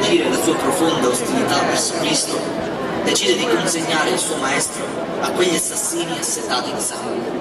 sfuggire la sua profonda ostilità verso Cristo, decide di consegnare il suo maestro a quegli assassini assetati di sangue.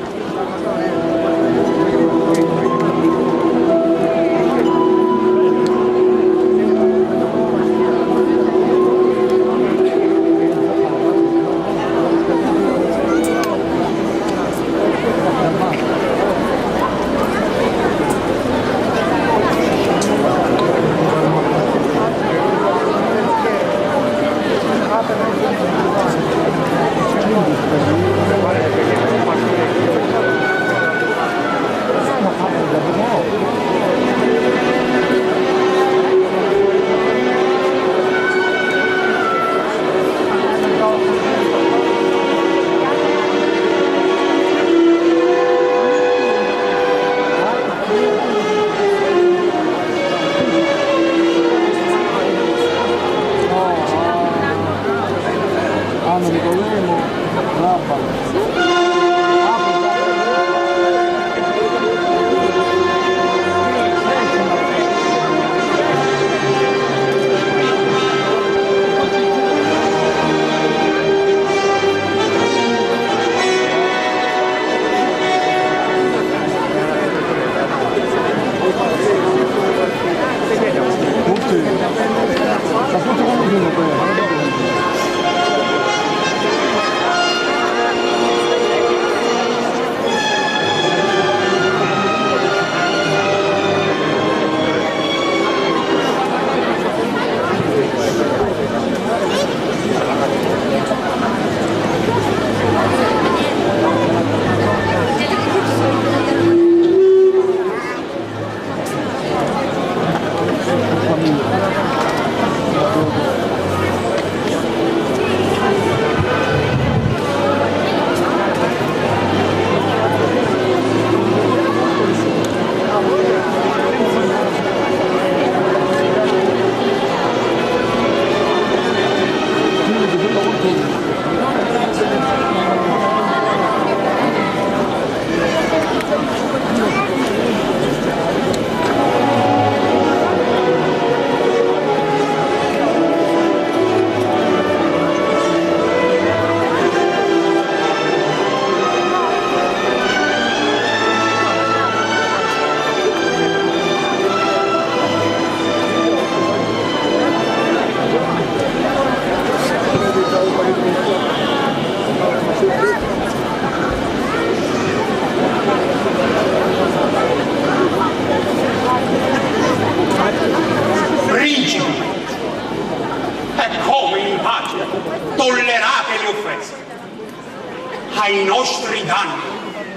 ai nostri danni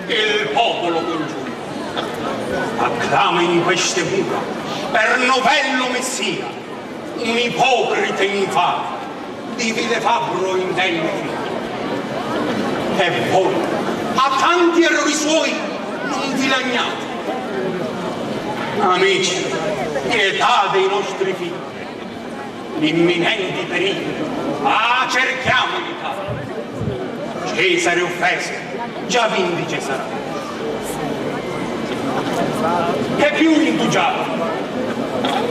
il popolo congiunto acclama in queste mura per novello messia un ipocrita infame di vile fabbro indenne e voi a tanti errori suoi non vi lagnate. Amici, pietà dei nostri figli, l'imminenti pericoli cerchiamo di fare. Cesare offeso, già vindice sarà. Che più indugiate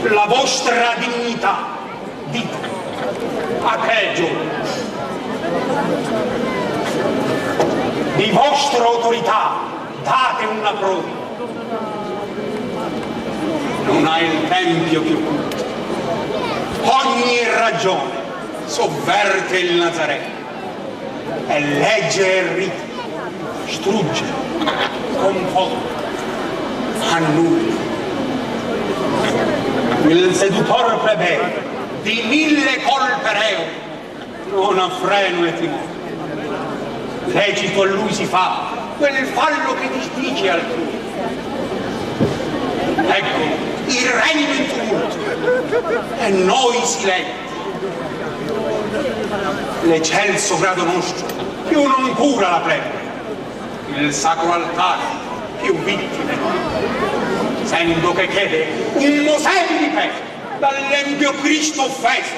la vostra dignità, dite, a che giorno? Di vostra autorità date una prova. Non ha il tempio più culto. Ogni ragione sovverte il Nazareno. E legge e rito, strugge, confonde, annulla. Il sedutor plebeo di 1000 colpe reo non ha freno e timore. Lecito a lui si fa quel fallo che disdice altrui. Ecco, il regno in tumulto e noi silenti. L'eccelso grado nostro più non cura la plebe, il sacro altare più vittime, sento che chiede un Mosè di peso dall'empio Cristo offeso,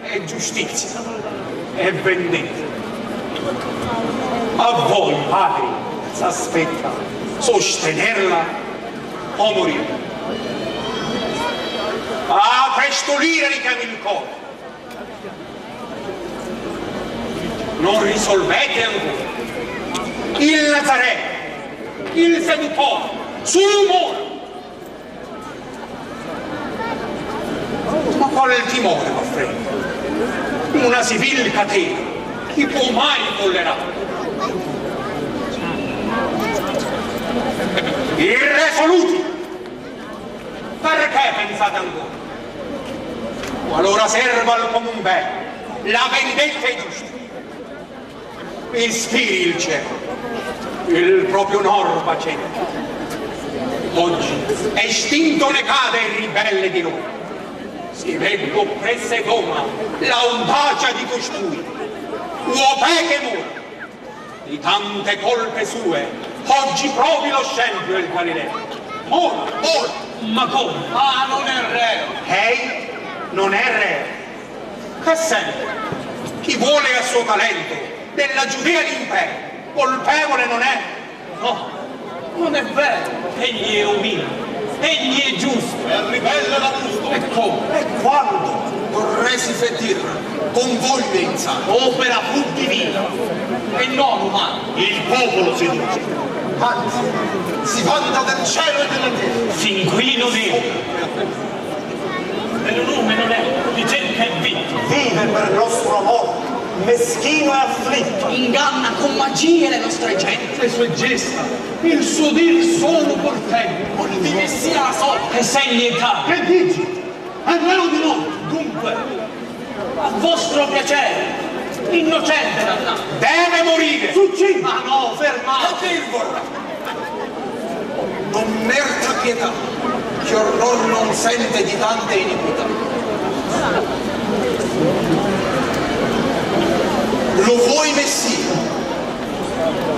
e giustizia e vendetta. A voi, padri, s'aspetta sostenerla o morire. Apre esto l'ira richiami il cuore. Non risolvete ancora. Il Nazareno, il seduttore, sul muro. Ma qual è il timore, m'affretta? Una civil catena, chi può mai tollerare? Irresoluti! Perché pensate ancora? Allora serva al comune bene, la vendetta è giusta. Ispiri il cielo, il proprio onor facente. Oggi estinto ne cade il ribelle di noi. Si vede oppressa e doma l'audacia di costui, uopè che muore. Di tante colpe sue, oggi provi lo scempio il Galileo. Ora, ma come? Ah, non è reo. Ehi, non è reo. Che sente? Chi vuole a suo talento della Giudea l'impero, colpevole non è? No, non è vero. Egli è umile, egli è giusto. È ribelle da gusto. E come? E quando? Con resi fetirra, con voglia insana. Opera fu divina e non umana. Il popolo si dice. Anzi, si vanta del cielo e della terra. Fin qui non è. Per un nome non è, di gente è vittima. Vive per il nostro amore, meschino e afflitto. Inganna con magie le nostre genti. Le sue gesta, il suo dir sono portento. Di messia la sorte e segni e cari. Che dici? È vero di noi. Dunque, a vostro piacere, innocente dannato. Deve morire. Succide. Ma no, fermate. Che il vorrà? Non merita pietà, che orror non sente di tante iniquità. Lo vuoi Messia?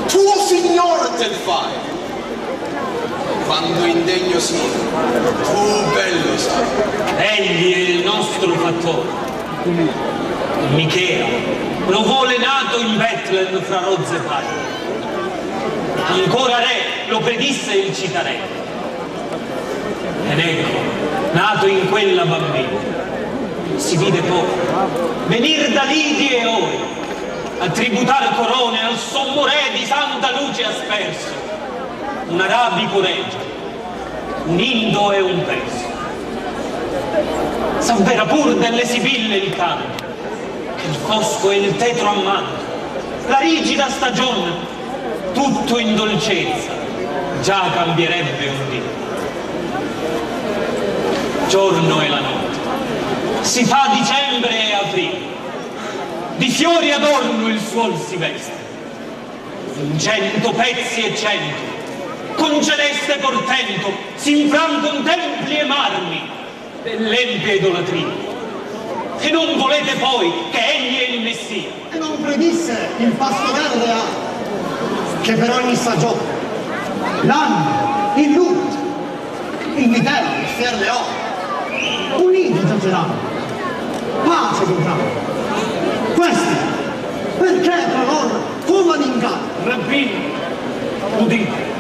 Tuo Signor te il fai. Quando indegno sia, tu bello sai. Egli è il nostro fattore. Michea lo vuole nato in Betlem fra rozze paglie. Ancora re lo predisse il cittadino. Ed ecco, nato in quella bambina, si vide poi venir da lidi e ori a tributar corone al sommo re di santa luce asperso, un arabico regge, un indo e un perso. S'avvera pur delle sibille il canto, che il fosco e il tetro ammanto, la rigida stagione, tutto in dolcezza, già cambierebbe un dì. Giorno e la notte, si fa dicembre e aprile, di fiori adorno il suol si veste, in 100 pezzi e 100, con celeste portento, si infrangono templi e marmi dell'empia idolatria. E non volete poi che egli è il Messia? E non predisse il pasto verde che per ogni stagione, l'anno, il lutto, il vitello, il fier leone, uniti giaceranno, pace godranno. Questi, perché tra loro come l'inganno? Rabbino, udite,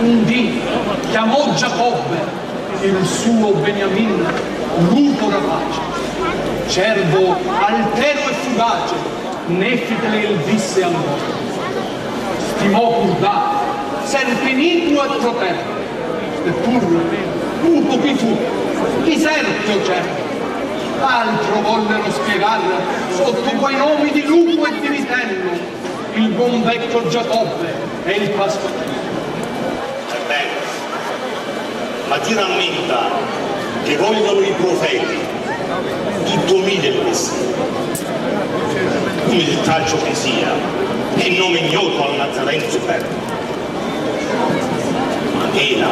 un dì chiamò Giacobbe il suo Beniamin, lupo rapace, cervo altero e fugace, Nefitele il disse ancora. Stimò Curdà, serpenigno e protervo, eppur lupo chi fu, chi serpio certo. Altro vollero spiegare sotto quei nomi di lupo e di vitello, il buon vecchio Giacobbe e il pastorello. Ebbene, ma ti rammenta che vogliono i profeti tutto umile il Messia, umiltaggio che sia, e nome ignoto al Nazareno superbo, ma era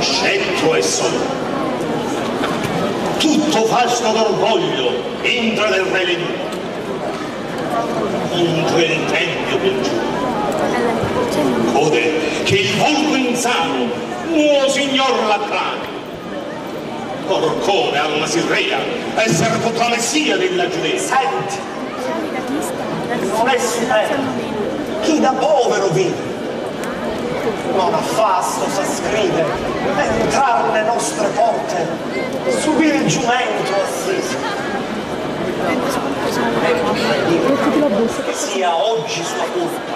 scelto e solo. Tutto falso d'orgoglio entra nel re Lenuto, contro il tempio del giorno. Code che il volgo insano, nuo signor Lacrani, Corcone alla Sirrea, essere potrà messia della Giudea. Senti, non è superbo, chi da povero vive, non affasto sa scrivere, entrar le nostre porte, subire il giumento assiso. Che sia oggi sua colpa,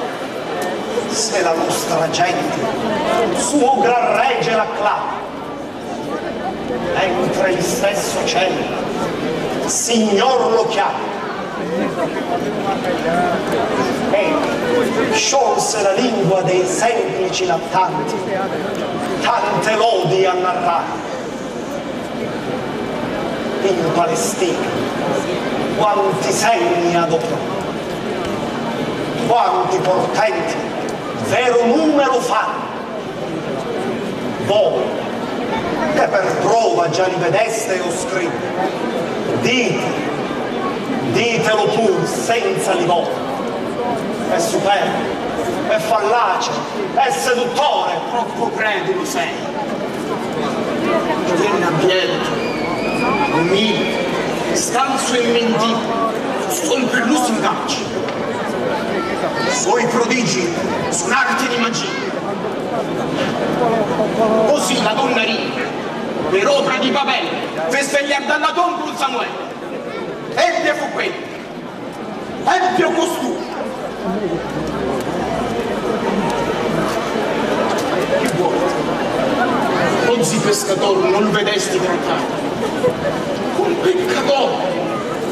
se la nostra gente suo gran regge l'acclama, mentre il stesso cielo Signor lo chiama. E sciolse la lingua dei semplici lattanti, tante lodi a narrare. In Palestina quanti segni adoprò, quanti portenti vero numero fanno. Voi che per prova già li vedeste o scritte, ditelo pur senza livore. È superbo, è fallace, è seduttore. Troppo credulo sei. Venne abbietto, umile, stanzo e mentito, son per lui ingaggi. Suoi prodigi sono arti di magia. Così la donna ricca, per opera di Babele, fe svegliar dalla tomba un Samuele. Ebbe fu quello, ebbe costui. Che vuoi? Oggi pescatore non vedesti trattare. Un peccatore,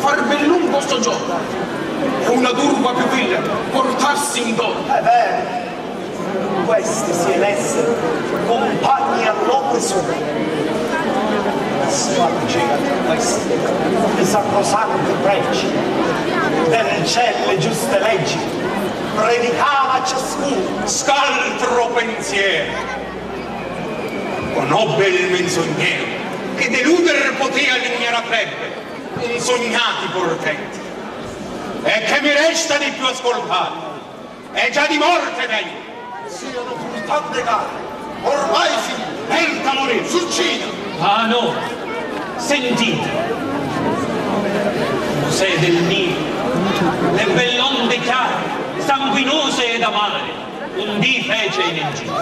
far bell'un sto giorno. E una turba più vile, portarsi in dono. È vero, questi si elessero compagni all'opera sua. Spargeva tra questi i sacrosanti pregi, delle celle giuste leggi, predicava a ciascuno. Scaltro pensiero, conobbe il menzognero, che deluder potea l'ignara plebe, insognati portenti. E che mi resta di più ascoltare? È già di morte degno. Siano pur tante gare, ormai finite. Merita morire, succida. Ah no, sentite, Mosè del Nilo, le belle onde chiare, sanguinose ed amare, un dì fece in Egitto.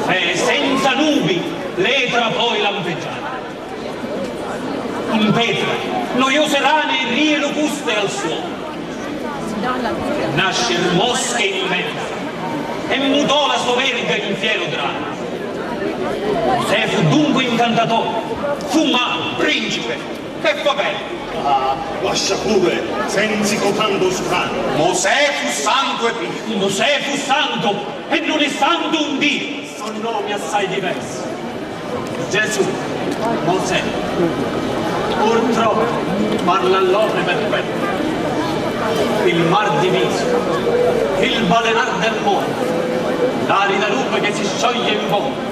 E senza nubi l'etra poi lampeggiare. In petra, noiose rane e rie locuste al suono. Nascer mosche immense, e mutò la sua verga in fiero drago. Se fu dunque incantatore, fu mago, Principe, che fa bene. Ah, lascia pure, senza cotando strano. Mosè fu santo e pio. Mosè fu santo e non è santo un Dio, sono nomi assai diversi. Gesù, Mosè, purtroppo parla all'opera per quello. Il mar diviso, il balenar del mondo, l'arida rupe che si scioglie in bocca,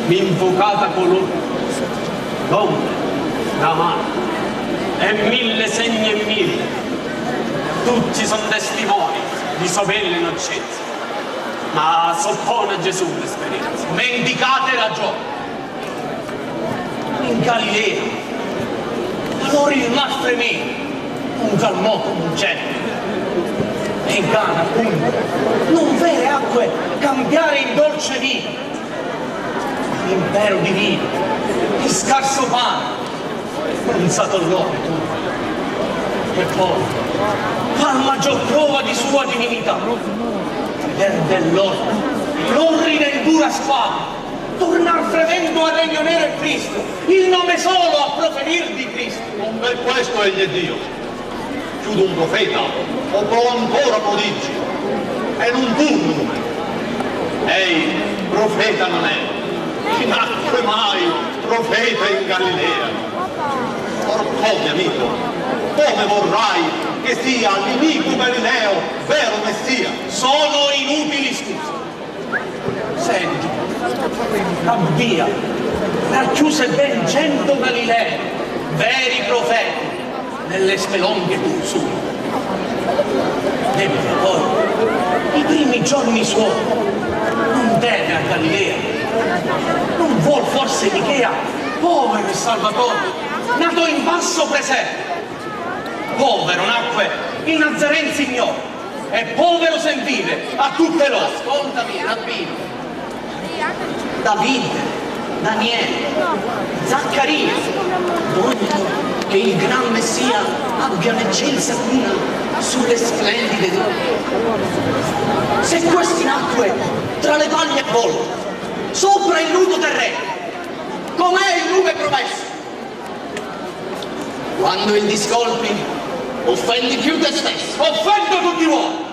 l'infocata colore, l'ombra, la mano, e mille segni e mille, tutti sono testimoni di sua bella innocenza. Ma soppone Gesù l'esperienza, mendicate ragione. In Galilea, allora il nostro amico, un calmò come un cielo. E in Cana, appunto, non vere acque cambiare in dolce vino. L'impero divino, il scarso pane, pensato all'uomo tu. E poi, fa la maggior prova di sua divinità. Verde l'orto, l'orrida e dura spada, tornar fremendo a regno nero e Cristo, il nome solo a proferir di Cristo. Non per questo egli è Dio. Chiude un profeta, operò ancora prodigi, e non pur numeri. Ehi, profeta non è, chi nacque mai profeta in Galilea? Or come, amico, come vorrai che sia l'iniquo Galileo vero Messia? Sono inutili scuse. Senti, abbia, racchiuse ben 100 Galilei, veri profeti, nelle spelonghe tu su. Ebbe poi, i primi giorni suoi, non teme a Galilea, non vuol forse Michea, povero e Salvatore, nato in basso presepe. Povero nacque in Nazaren Signore, e povero sen vive a tutte loro. Ascoltami, rabbino. Davide, Daniele, Zaccaria, vogliono che il gran Messia abbia un'eccelsa cuna sulle splendide donne. Se questi nacque tra le paglie avvolte, sopra il nudo terreno, com'è il nome promesso? Quando il discolpi, offendi più te stesso. Offendo tutti voi!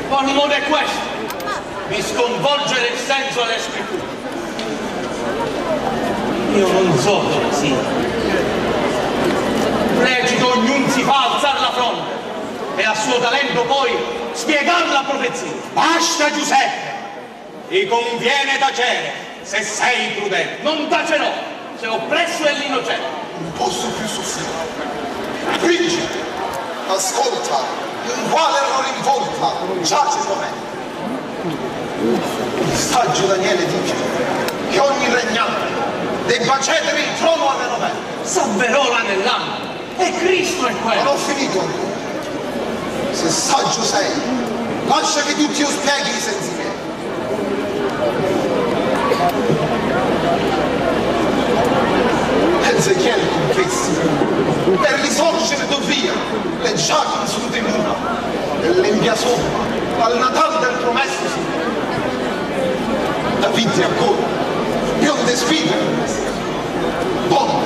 Ma non è questo di sconvolgere il senso alle scritture. Io non so dove sia. Lecito ognuno si fa alzare la fronte e a suo talento poi spiegare la profezia. Basta Giuseppe! Ti conviene tacere se sei prudente. Non tacerò se oppresso è l'innocente. Non posso più soffrire. Principe, ascolta, in quale errore involta giace dov'è? Il saggio Daniele dice che ogni regnante debba cedere il trono alle novelle. S'avverola nell'anno, e Cristo è quello. Non ho finito ancora. Se saggio sei, lascia che tutti io spieghi i sensi miei. Ezechiel confessi, per risorgere dov'ia le giacche su di mura, dell'empia somma, al Natale del promesso Signore. Davide ancora, bionde sfide, donne,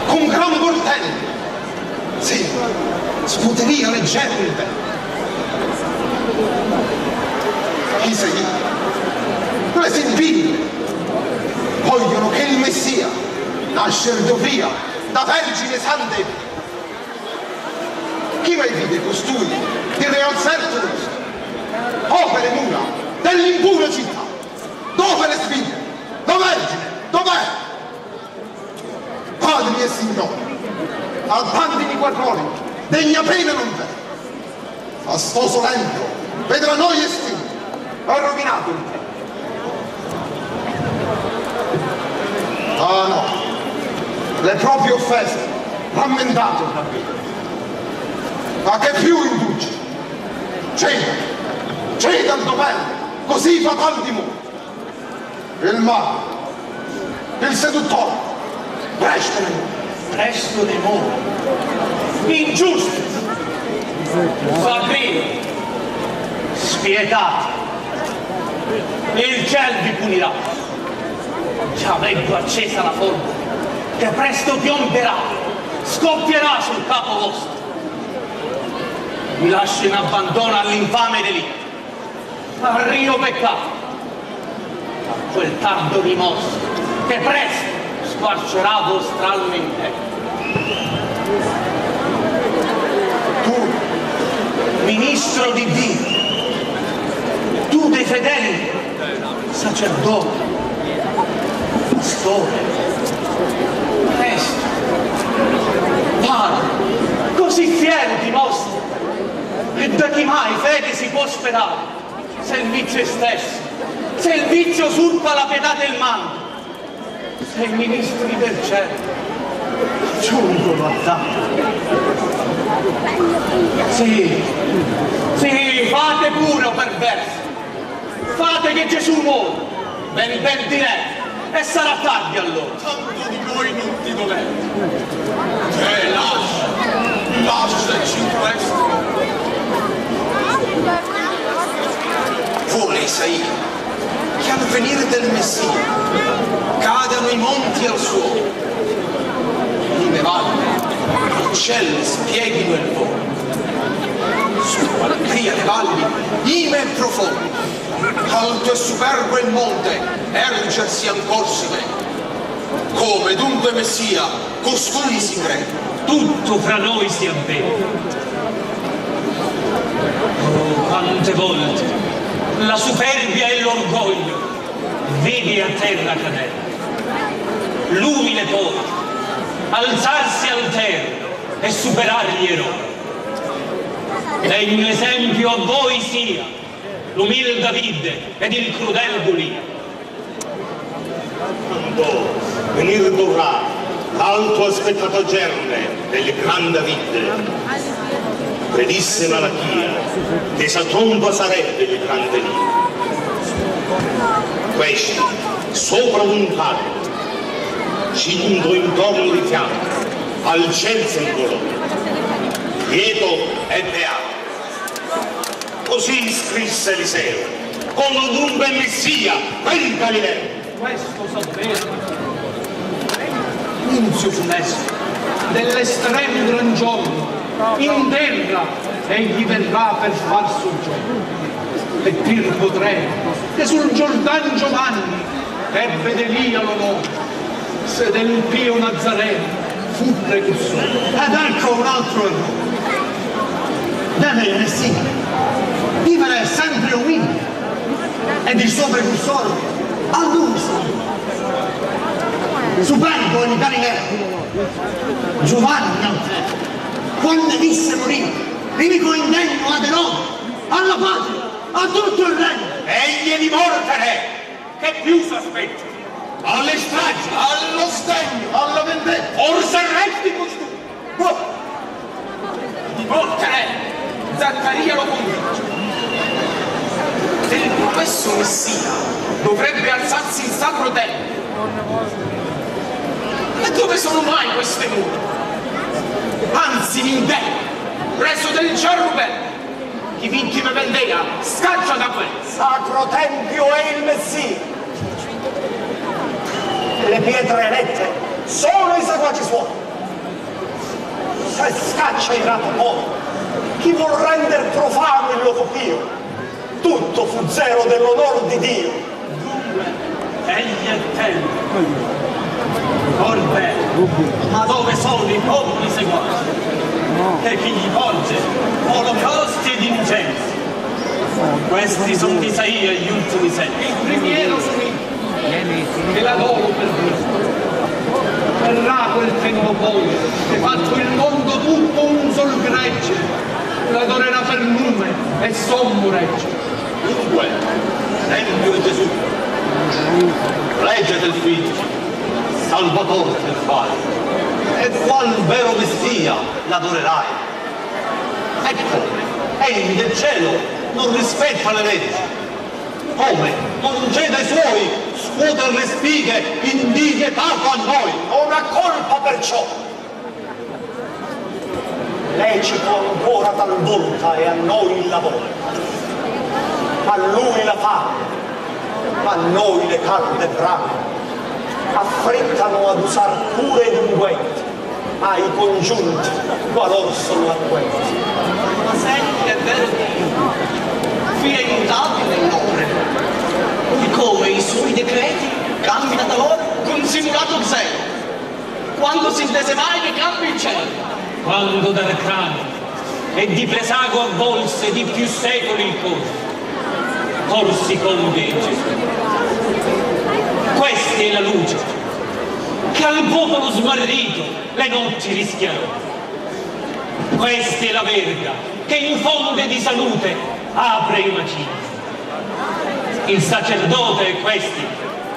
con gran bordello, sì, scuderia leggende. Isaia, presentibile, vogliono che il Messia nascer dov'ia da vergine sante. Chi mai vide costui di real certo nostro? Opere mura dell'impura città. Dove le sfide? Dov'è vergine? Dov'è? Padri e signori, a tanti di quattroni, degna pena non v'è. A sposo lento, vedrà noi estinti, ho rovinato il tempo. Ah no, le proprie offese, rammentate il capito. Ma che più induce? Ceda al dovere, così fatal di morte. Il male, il seduttore, presto ne muore. Presto ne muore. Ingiusti, fabrini, spietati. Il ciel vi punirà. Già vengo accesa la forma, che presto piomberà, scoppierà sul capo vostro. Vi lascio in abbandono all'infame delitto, al rio peccato, a quel tardo rimorso che presto squarcerà vostra alma intera. Tu, ministro di Dio, tu dei fedeli, sacerdote, pastore, maestro, padre, così fiero ti mostri, e da chi mai fede si può sperare, se il vizio è stesso, se il vizio usurpa la pietà del manto, se i ministri del cielo giungono a tanto. Sì, fate pure, o perversi, fate che Gesù muore, ben diretto, e sarà tardi allora. Tanto di noi non ti dolente. Lasciaci questo. Vuole Isaia che al venire del Messia cadano i monti al suolo, le valli, i cieli spieghino il volo, su qualcria le valli, ime e profondi, alto e superbo il monte, ergersi ancor si vede. Come dunque Messia, costui si crede. Tutto fra noi si avvede. Oh, quante volte la superbia e l'orgoglio vedi a terra cadere. L'umile poi alzarsi alterno e superare gli eroi. Degno esempio a voi sia l'umile Davide ed il crudel Golia. Quando venir dovrà l'alto aspettato germe del gran Davide, predisse Malachia che sa tomba sarebbe il grande Dio. Questi sopra un palio, cinto intorno di fianco, al ciel simbolo, quieto e beato. Così scrisse Eliseo, con un bel messia per Galileo. Questo sapere, Nunzio funesto, dell'estremo gran giorno, in terra egli verrà per far soggiorno. E dir potrei che sul Giordan Giovanni ebbe d'Elia l'onore, se del pio Nazareno fu precursore. Ed ecco un altro errore. Deve il Messia vivere sempre umile ed il suo precursore a lui superbo in Galilea. Giovanni Alfredo, quando visse morire, nemico indegno ad Erode, alla patria, a tutto il regno. Egli di morte re, che più s'aspetta? Alle stragi, Allo sdegno, alla vendetta. Forse resti costui. Di morte re, Zaccaria lo convince. Del promesso Messia dovrebbe alzarsi il sacro tempio. E dove sono mai queste mura? Anzi, l'indegno, presso del Gerubel, chi vittime vendea, scaccia da quel. Sacro Tempio è il Messia. Le pietre elette sono i seguaci suoi. Se scaccia il rato poi, chi vuol render profano il loco pio, tutto fu zero dell'onor di Dio. Dunque, egli è tempo. Orbe, ma dove sono i popoli seguaci? E chi gli porge olocausti ed incensi? Questi sono di Isaia gli ultimi secoli. Il primiero scrive e la loro per Dio. Verrà quel tempo poi che fatto il mondo tutto un sol gregge, l'adorerà per nume e sommo regge. Dunque, Tempio è Gesù, legge del Figlio, Salvatore del Padre, e qual vero Messia l'adorerai. Ecco, egli del cielo non rispetta le leggi. Come non cede ai suoi scuoter le spighe indigetato a noi. Non ha colpa perciò. Lecito ancora talvolta e a noi il lavoro. A lui la fame, a noi le calde brame. Affrettano ad usar cure ed unguenti, ai congiunti qualor sono acquenti. Ma senti, è vero Dio, fia immutabile l'ore, di come i suoi decreti cambiano da loro con simulato zelo, quando si intese mai che cambi il cielo. Quando d'arcani e di Plesago avvolse di più secoli il corsi conde Gesù. Questa è la luce che al popolo smarrito le notti rischiarò. Questa è la verga che in fonte di salute apre i macini. Il sacerdote è questi,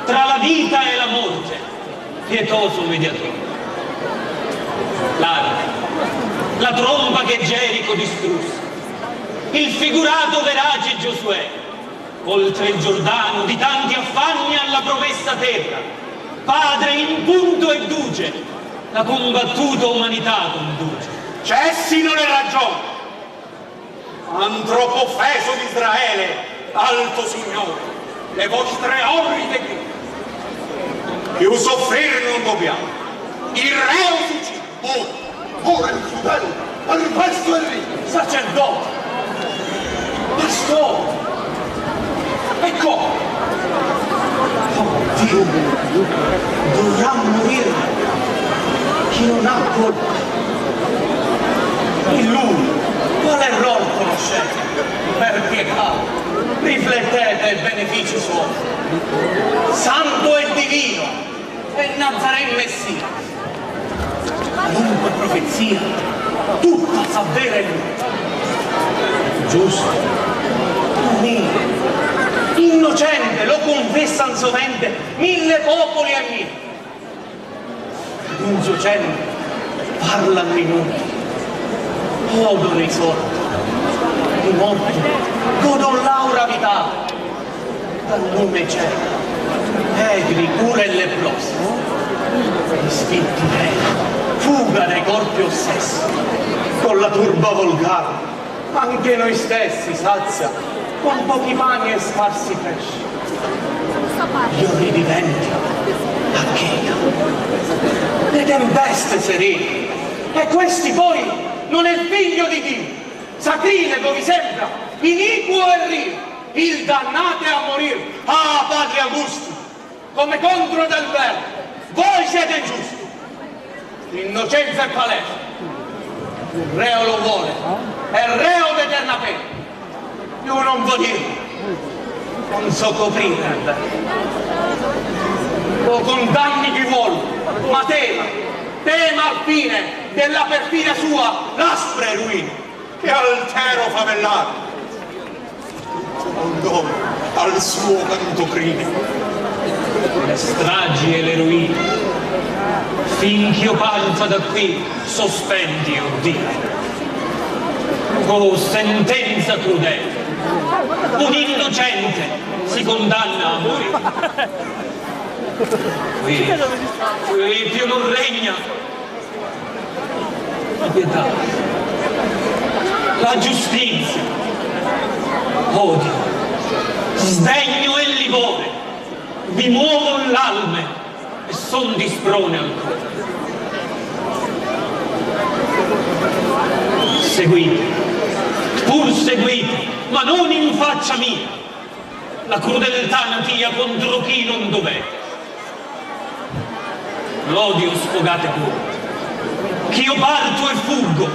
tra la vita e la morte, pietoso mediatore. L'arca, la tromba che Gerico distrusse, il figurato verace Giosuè, oltre il Giordano di tanti affanni alla promessa terra, padre in punto e duce, la combattuta umanità conduce. Cessino le ragioni. Antropofeso di Israele, alto signore, le vostre orride grida. Più soffrire non dobbiamo. Il reo si uccide. Ora il fratello, al questo è lì. Sacerdote, pastore, ecco, oh Dio, dovrà morire chi non ha colpa. In lui, qual errore conoscete? Per pietà, riflettete i benefici suoi. Santo e divino, e Nazareno Messia. Qualunque profezia, tutta s'avvera in lui. Giusto, umile, innocente, lo confessan sovente 1000 popoli e 1000. Un giocente parla a minuti, odono i sorti, i morti, godon l'aura vitale, dal lume cielo, egri, pure e leprosi, istinti veri, fuga dai corpi ossessi, con la turba volgare, anche noi stessi sazia, con pochi pani e scarsi pesci. Io ridiventi, Achea, le tempeste serene, e questi poi non è figlio di Dio, sacrilego vi sembra, iniquo e rio, il dannate a morire. Ah, padre Augusti, come contro del vero, voi siete ingiusti. L'innocenza è palese, il reo lo vuole, è reo d'eterna pena. Io non voglio dire, non so coprire il vero. Lo condanni chi vuole, ma tema al fine della perfidia sua l'aspre ruina, che altero favellato, condono al suo canto crine. Le stragi e le ruine, finch'io panza da qui, sospendi, o Dio. Oh, sentenza crudele, un innocente si condanna a morire. Qui più non regna la pietà, la giustizia, odio, sdegno e livore vi muovono l'alme e son di sprone al cuore. Seguite, pur seguite, ma non in faccia mia, la crudeltà natia contro chi non dovete. L'odio sfogate voi, ch'io parto e fuggo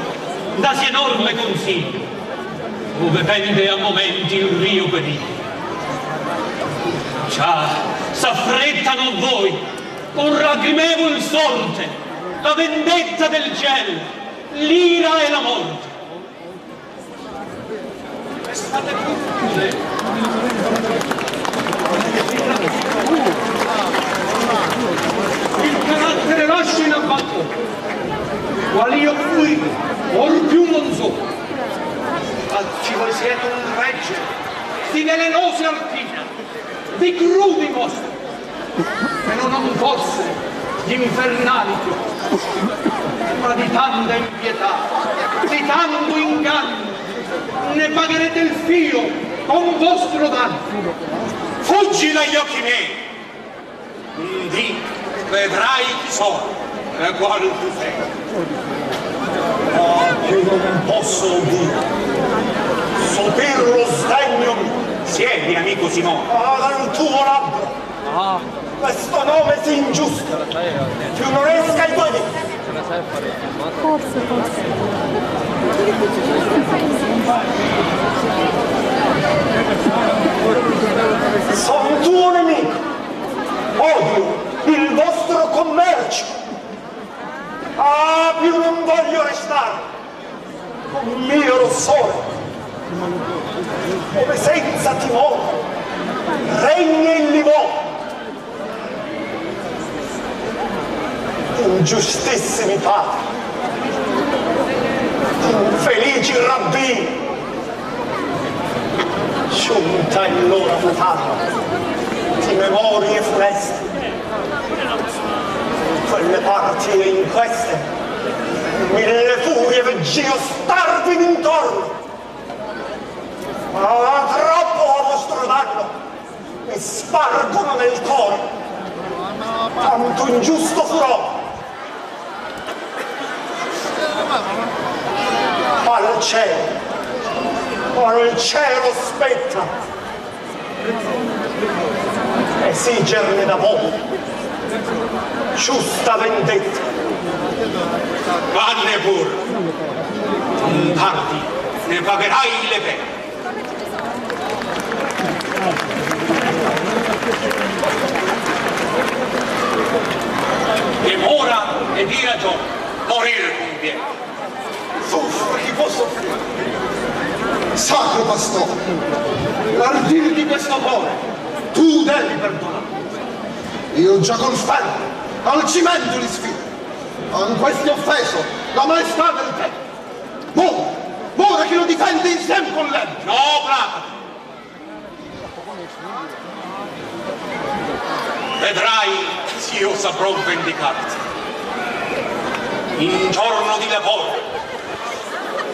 da si enorme consiglio, dove pende a momenti il rio periglio. Già, s'affrettano voi, con lacrimevol sorte, la vendetta del cielo, l'ira e la morte. State tutte. Il carattere lascio in abbandono, qual io fui, or più non so. Oggi voi siete un regge di velenose alpine, di crudi mostri, se non fosse gli infernali chiostri, ma di tanta impietà, di tanto inganno, ne pagherete il fio con vostro danno. Fuggi dagli occhi miei, un dì vedrai chi sono e qual tu sei. Ah, più non posso dire, sopir lo sdegno mio. Siedi, amico Simone. Ah, dal tuo labbro, questo nome si ingiusta, più non esca ai tuoi denti. Son tuo nemico, odio il vostro commercio. Ah, più non voglio restare con mio rossore, come senza timore regna il livore. Ingiustissimi padri, infelici rabbini, giunta in l'ora fatale di memorie funeste, quelle parti e inqueste, mille furie vegg'io starvi d'intorno, ma troppo a vostro danno mi spargono nel cuore tanto ingiusto furore. Al cielo spetta esigerne da voi giusta vendetta. Vanne pur, non tardi, ne pagherai le pene. Demora e di ragione, morire conviene. Soffre chi può soffrire. Sacro pastore, l'ardire di questo cuore, tu devi perdonare. Io già col ferro, al cimento li sfido. Con questi offeso la maestà del tempo. Muore chi lo difende insieme con lei. No, brava! Vedrai s'io saprò vendicarti. In giorno di lavoro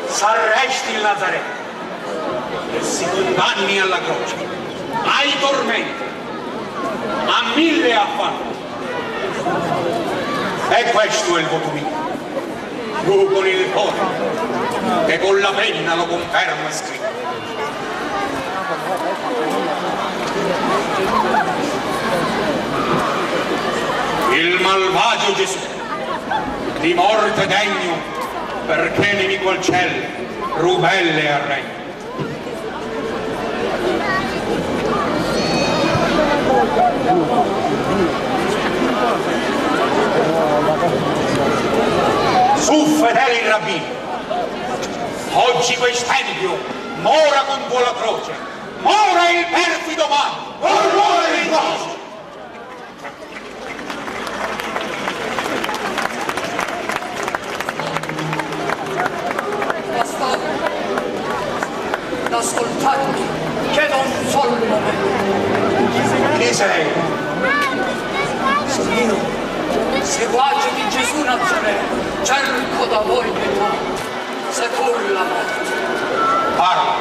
s'arresti il Nazareno e si condanni alla croce, ai tormenti, a 1000 affanni. E questo è il voto mio. Tu con il cuore, che con la penna lo conferma scritto. Il malvagio Gesù, di morte degno, perché nemico al cielo, rubelle al regno. Su fedeli rabbini, oggi quest'empio mora con tua la croce, mora il perfido male, orrore di croce. Ascoltatemi, chiedo un solo momento. Chi sei? Sono io, seguace di Gesù Nazareno, cerco da voi pietà, seppur la morte. Parla.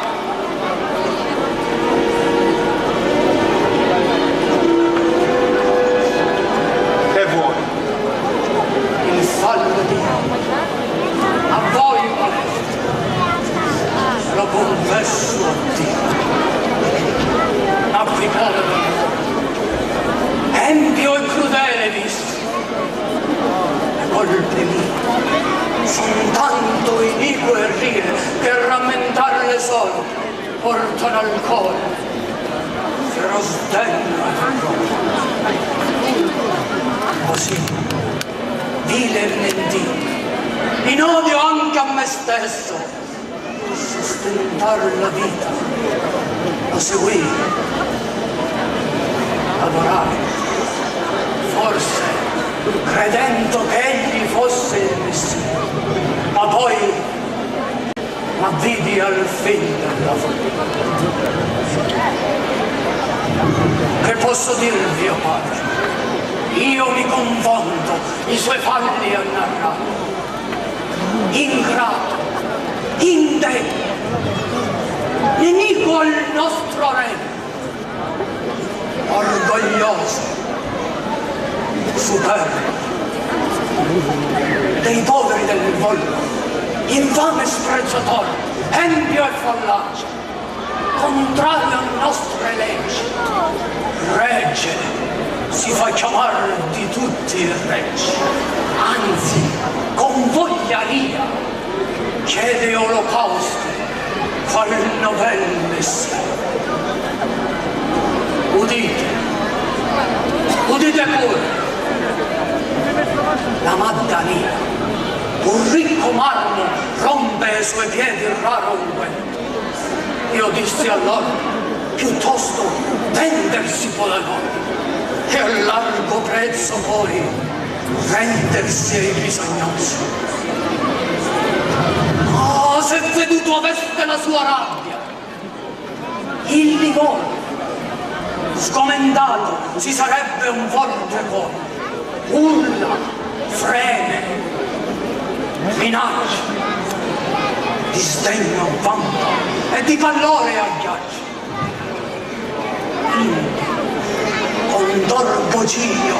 Che vuoi? Il fallo di a voi volete. Lo confesso a Dio. Applicare empio e crudele visto. Le colpe mie sono tanto inique e rie che a rammentarle solo portano al cuore feroz sdegno e terrore. Così, vile e mentire, in odio anche a me stesso, sostentare la vita, la seguire, adorare, forse credendo che egli fosse il Messia, ma poi m'avvidi al fin della follia. Che posso dirvi, o Padre? Io mi confondo i suoi falli a narrare. Ingrato, indegno, nemico al nostro re, orgoglioso, superbo, dei poveri del volto, infame sprezzatore, empio e fallace, contrario a nostre leggi, regge, si fa chiamare di tutti i reggi, anzi, con vogliaria, chiede olocausti, qual novel Messia. Udite, udite pure, la Maddalena, un ricco marmo rompe ai suoi piedi il raro unguento. Io dissi a loro, piuttosto vendersi volevano, e a largo prezzo poi rendersi ai bisognosi. Oh, se veduto aveste la sua rabbia, il Livorno, sgomendato, si sarebbe un forte cuore, urla, freme, minaccia, disdegno vampa e di pallore agghiaccia. Quindi, con torvo ciglio,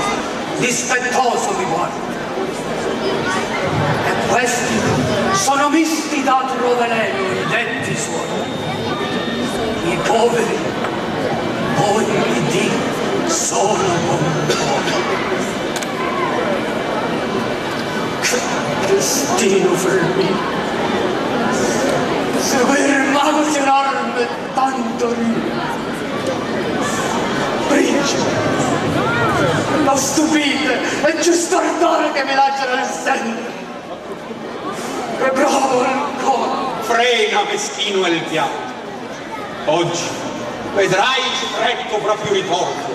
dispettoso mi guarda. E questi sono misti d'altro veleno i detti suoi. I poveri, ogni dì sono contorni. Che destino fermino! Seguire manche enorme tanto rio. Principe, lo stupite, è giusto ardore che mi lasciano nel senno. Che bravo ancora! Frena, meschino, è il pianto. Oggi vedrai stretto proprio ritorno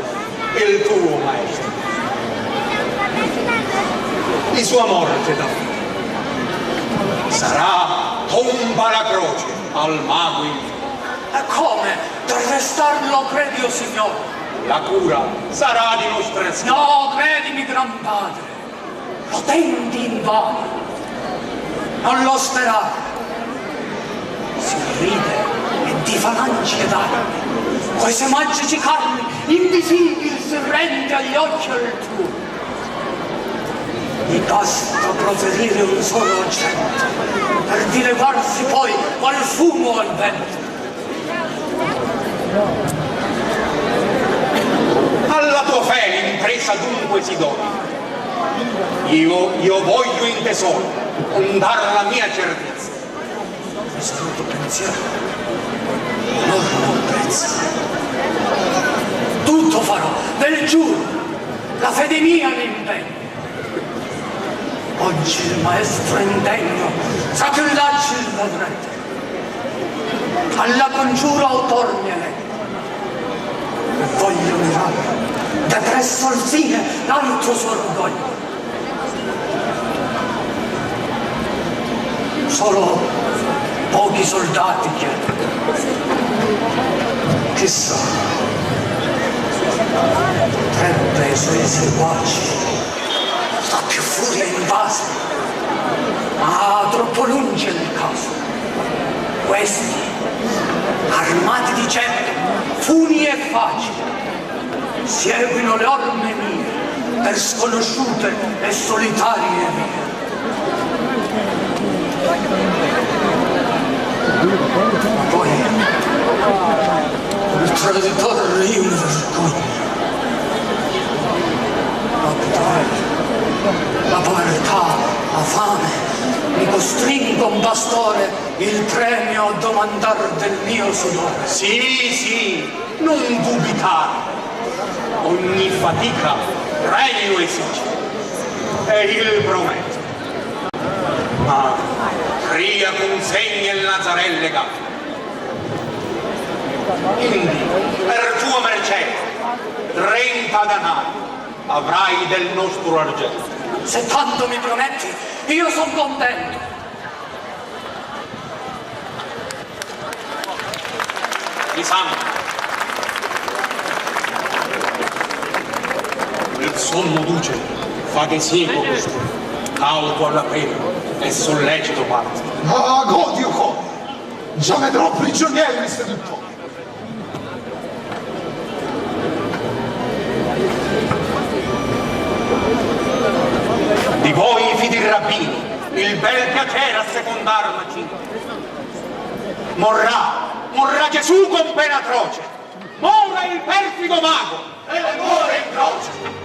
il tuo maestro. Di sua morte da sarà tomba la croce al mago infinito. E come? Per restarlo credi, o signore? la cura sarà di nostra azione. No, credimi, gran padre, lo tenti in vano, non lo sperare. Si ride e di falangi ed armi, queste magici carni invisibili si rende agli occhi altrui. Gli basta proferire un solo accento per dileguarsi poi qual fumo al vento. Alla tua fede impresa dunque si dona. Io voglio in tesoro ondar la mia certezza. Risoluto pensiero, onor non prezza. Tutto farò, ve giuro, la fede mia mi impegna. Oggi il maestro indegno sacrilleggi il vedrete. Alla congiura autor mi eleggo. E voglio mirare depresso al fine l'altro suo orgoglio. Solo pochi soldati chiedo. Chissà, potrebbe i suoi seguaci sta più furia invasa, ma troppo lungi è il caso. Questi, armati di ceppi, funi e facili, seguino le orme mie per sconosciute e solitarie vie. Poi, il traditore io mi vergogno. La povertà, la fame, mi costringono, pastore, il premio a domandar del mio sudore. Sì, non dubitare. Ogni fatica regno esige e il prometto. Ma cria consegna il Nazarelle gatto. Quindi, per tua mercede, 30 danari avrai del nostro argento. Se tanto mi prometti, io sono contento. Di sangue. Il sommo duce fa che seguo questo, cauto alla pena e sollecito parte. Ah, godi, o godi! Già vedrò prigionieri seduttori. Di voi fidi rabbini, il bel piacere a secondarmi. Morrà Gesù con pena atroce, mora il perfido mago e le muore in croce.